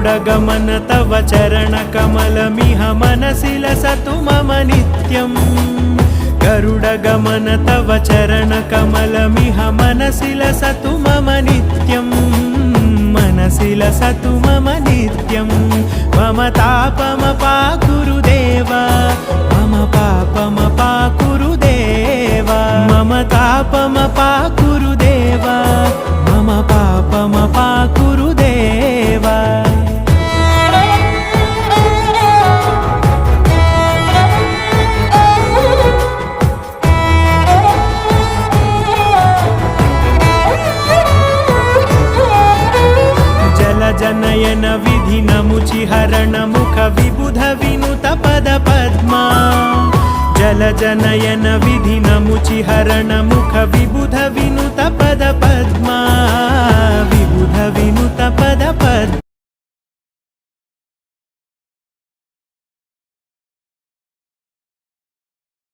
गरुडगमन तव चरणकमलमिह मनसि लसतु मम नित्यम् गरुडगमन तव चरणकमलमिह मनसि लसतु मम नित्यम् मनसि लसतु मम नित्यम् मम तापमपाकुरु देव मम पापमपाकुरु देव मम तापमपाकुरु देव मम पापमपाकुरु देव जनयन विधिनमुचिहरण मुख विबुध विनुत पद पद्मा जल जनयन विधिनमुचिहरण मुख विबुध विनुत पद पद्मा विबुध विनुत पद पद्मा